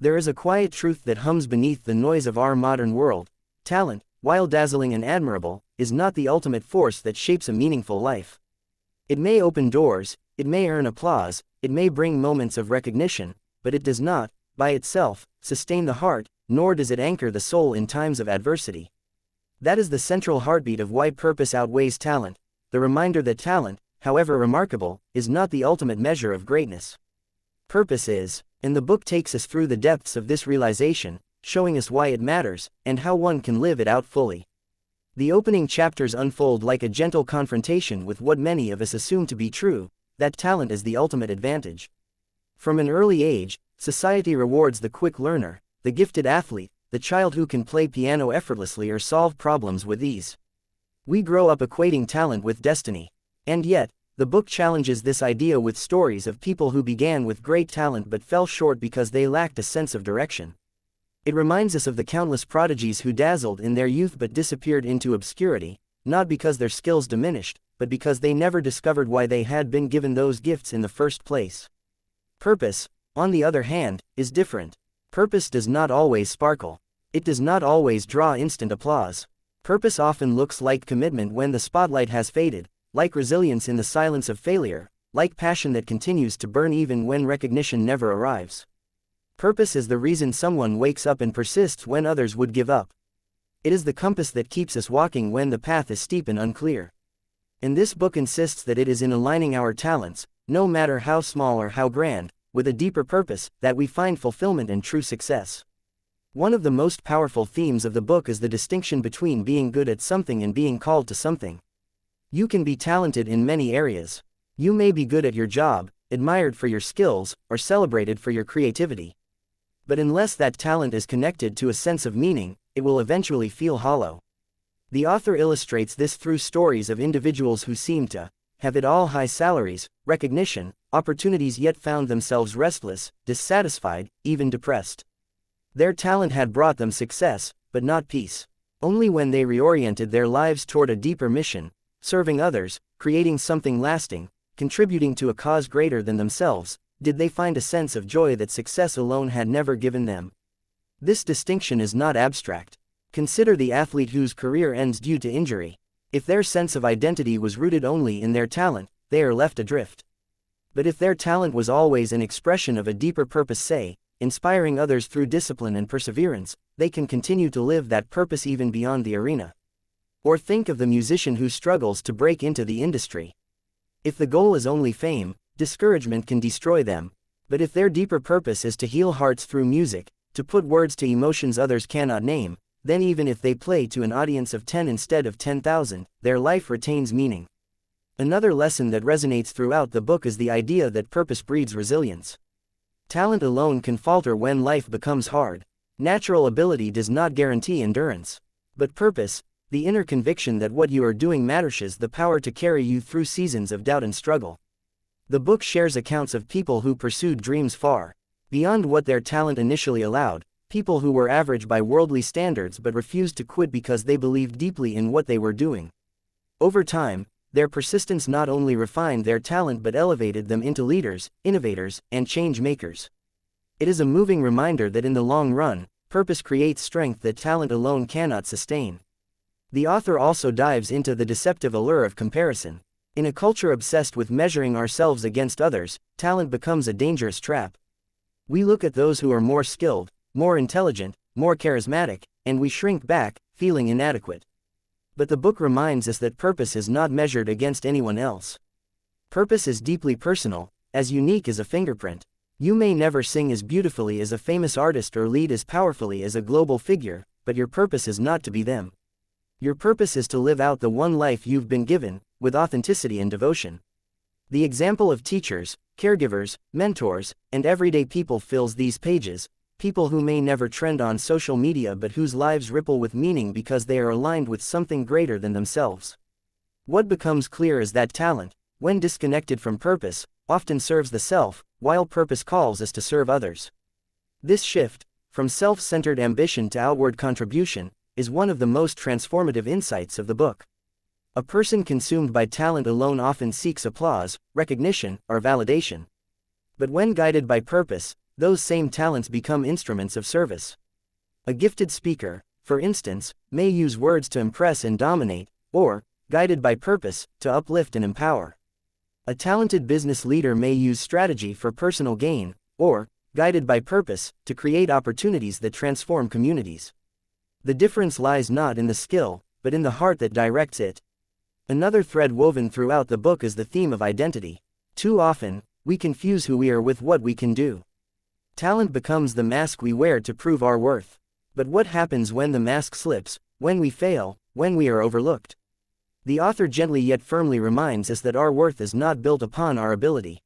There is a quiet truth that hums beneath the noise of our modern world. Talent, while dazzling and admirable, is not the ultimate force that shapes a meaningful life. It may open doors, it may earn applause, it may bring moments of recognition, but it does not, by itself, sustain the heart, nor does it anchor the soul in times of adversity. That is the central heartbeat of why purpose outweighs talent, the reminder that talent, however remarkable, is not the ultimate measure of greatness. Purpose is, and the book takes us through the depths of this realization, showing us why it matters, and how one can live it out fully. The opening chapters unfold like a gentle confrontation with what many of us assume to be true, that talent is the ultimate advantage. From an early age, society rewards the quick learner, the gifted athlete, the child who can play piano effortlessly or solve problems with ease. We grow up equating talent with destiny. And yet, the book challenges this idea with stories of people who began with great talent but fell short because they lacked a sense of direction. It reminds us of the countless prodigies who dazzled in their youth but disappeared into obscurity, not because their skills diminished, but because they never discovered why they had been given those gifts in the first place. Purpose, on the other hand, is different. Purpose does not always sparkle. It does not always draw instant applause. Purpose often looks like commitment when the spotlight has faded, like resilience in the silence of failure, like passion that continues to burn even when recognition never arrives. Purpose is the reason someone wakes up and persists when others would give up. It is the compass that keeps us walking when the path is steep and unclear. And this book insists that it is in aligning our talents, no matter how small or how grand, with a deeper purpose, that we find fulfillment and true success. One of the most powerful themes of the book is the distinction between being good at something and being called to something. You can be talented in many areas. You may be good at your job, admired for your skills, or celebrated for your creativity. But unless that talent is connected to a sense of meaning, it will eventually feel hollow. The author illustrates this through stories of individuals who seem to have it all: high salaries, recognition, opportunities, yet found themselves restless, dissatisfied, even depressed. Their talent had brought them success, but not peace. Only when they reoriented their lives toward a deeper mission, serving others, creating something lasting, contributing to a cause greater than themselves, did they find a sense of joy that success alone had never given them. This distinction is not abstract. Consider the athlete whose career ends due to injury. If their sense of identity was rooted only in their talent, they are left adrift. But if their talent was always an expression of a deeper purpose, say, inspiring others through discipline and perseverance, they can continue to live that purpose even beyond the arena. Or think of the musician who struggles to break into the industry. If the goal is only fame, discouragement can destroy them. But if their deeper purpose is to heal hearts through music, to put words to emotions others cannot name, then even if they play to an audience of 10 instead of 10,000, their life retains meaning. Another lesson that resonates throughout the book is the idea that purpose breeds resilience. Talent alone can falter when life becomes hard. Natural ability does not guarantee endurance. But purpose, the inner conviction that what you are doing matters, has the power to carry you through seasons of doubt and struggle. The book shares accounts of people who pursued dreams far beyond what their talent initially allowed, people who were average by worldly standards but refused to quit because they believed deeply in what they were doing. Over time, their persistence not only refined their talent but elevated them into leaders, innovators, and change makers. It is a moving reminder that in the long run, purpose creates strength that talent alone cannot sustain. The author also dives into the deceptive allure of comparison. In a culture obsessed with measuring ourselves against others, talent becomes a dangerous trap. We look at those who are more skilled, more intelligent, more charismatic, and we shrink back, feeling inadequate. But the book reminds us that purpose is not measured against anyone else. Purpose is deeply personal, as unique as a fingerprint. You may never sing as beautifully as a famous artist or lead as powerfully as a global figure, but your purpose is not to be them. Your purpose is to live out the one life you've been given, with authenticity and devotion. The example of teachers, caregivers, mentors, and everyday people fills these pages. People who may never trend on social media but whose lives ripple with meaning because they are aligned with something greater than themselves. What becomes clear is that talent, when disconnected from purpose, often serves the self, while purpose calls us to serve others. This shift, from self-centered ambition to outward contribution, is one of the most transformative insights of the book. A person consumed by talent alone often seeks applause, recognition, or validation. But when guided by purpose, those same talents become instruments of service. A gifted speaker, for instance, may use words to impress and dominate, or, guided by purpose, to uplift and empower. A talented business leader may use strategy for personal gain, or, guided by purpose, to create opportunities that transform communities. The difference lies not in the skill, but in the heart that directs it. Another thread woven throughout the book is the theme of identity. Too often, we confuse who we are with what we can do. Talent becomes the mask we wear to prove our worth. But what happens when the mask slips, when we fail, when we are overlooked? The author gently yet firmly reminds us that our worth is not built upon our ability.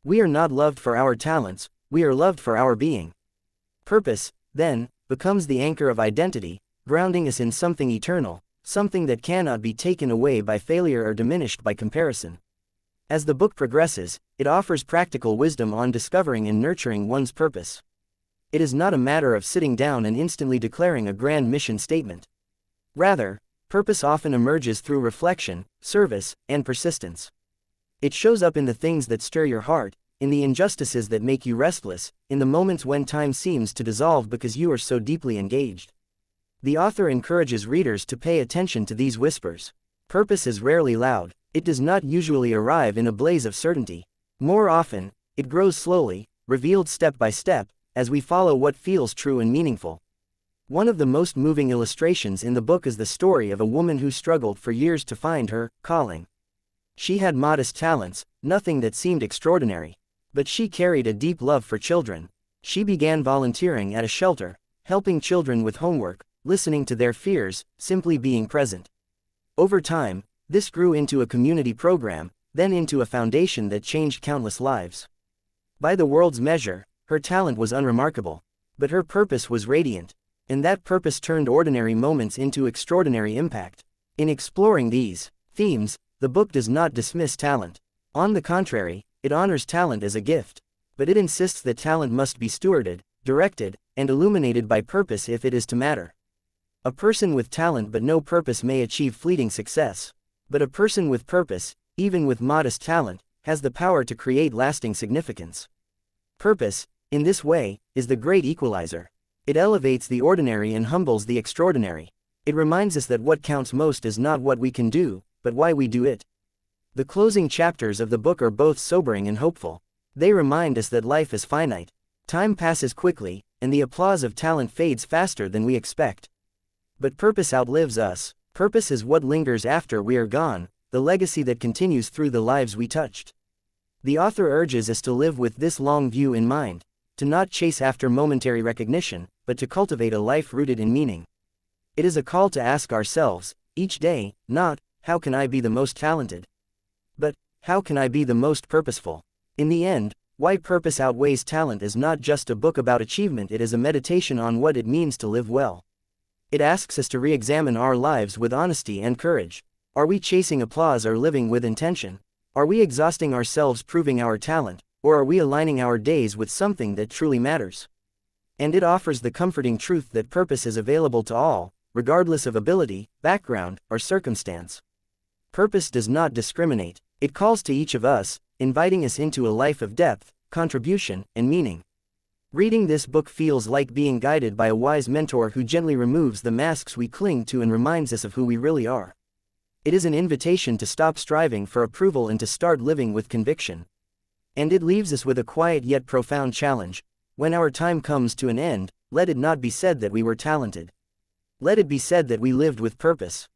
We are not loved for our talents, we are loved for our being. Purpose, then, becomes the anchor of identity, grounding us in something eternal, something that cannot be taken away by failure or diminished by comparison. As the book progresses, it offers practical wisdom on discovering and nurturing one's purpose. It is not a matter of sitting down and instantly declaring a grand mission statement. Rather, purpose often emerges through reflection, service, and persistence. It shows up in the things that stir your heart, in the injustices that make you restless, in the moments when time seems to dissolve because you are so deeply engaged. The author encourages readers to pay attention to these whispers. Purpose is rarely loud, it does not usually arrive in a blaze of certainty. More often, it grows slowly, revealed step by step, as we follow what feels true and meaningful. One of the most moving illustrations in the book is the story of a woman who struggled for years to find her calling. She had modest talents, nothing that seemed extraordinary. But she carried a deep love for children. She began volunteering at a shelter, helping children with homework, listening to their fears, simply being present. Over time, this grew into a community program, then into a foundation that changed countless lives. By the world's measure, her talent was unremarkable. But her purpose was radiant. And that purpose turned ordinary moments into extraordinary impact. In exploring these themes, the book does not dismiss talent. On the contrary, it honors talent as a gift. But it insists that talent must be stewarded, directed, and illuminated by purpose if it is to matter. A person with talent but no purpose may achieve fleeting success. But a person with purpose, even with modest talent, has the power to create lasting significance. Purpose, in this way, is the great equalizer. It elevates the ordinary and humbles the extraordinary. It reminds us that what counts most is not what we can do, but why we do it. The closing chapters of the book are both sobering and hopeful. They remind us that life is finite. Time passes quickly, and the applause of talent fades faster than we expect. But purpose outlives us. Purpose is what lingers after we are gone, the legacy that continues through the lives we touched. The author urges us to live with this long view in mind, to not chase after momentary recognition, but to cultivate a life rooted in meaning. It is a call to ask ourselves, each day, not, how can I be the most talented? But, how can I be the most purposeful? In the end, Why Purpose Outweighs Talent is not just a book about achievement, it is a meditation on what it means to live well. It asks us to re-examine our lives with honesty and courage. Are we chasing applause or living with intention? Are we exhausting ourselves proving our talent, or are we aligning our days with something that truly matters? And it offers the comforting truth that purpose is available to all, regardless of ability, background, or circumstance. Purpose does not discriminate. It calls to each of us, inviting us into a life of depth, contribution, and meaning. Reading this book feels like being guided by a wise mentor who gently removes the masks we cling to and reminds us of who we really are. It is an invitation to stop striving for approval and to start living with conviction. And it leaves us with a quiet yet profound challenge. When our time comes to an end, let it not be said that we were talented. Let it be said that we lived with purpose.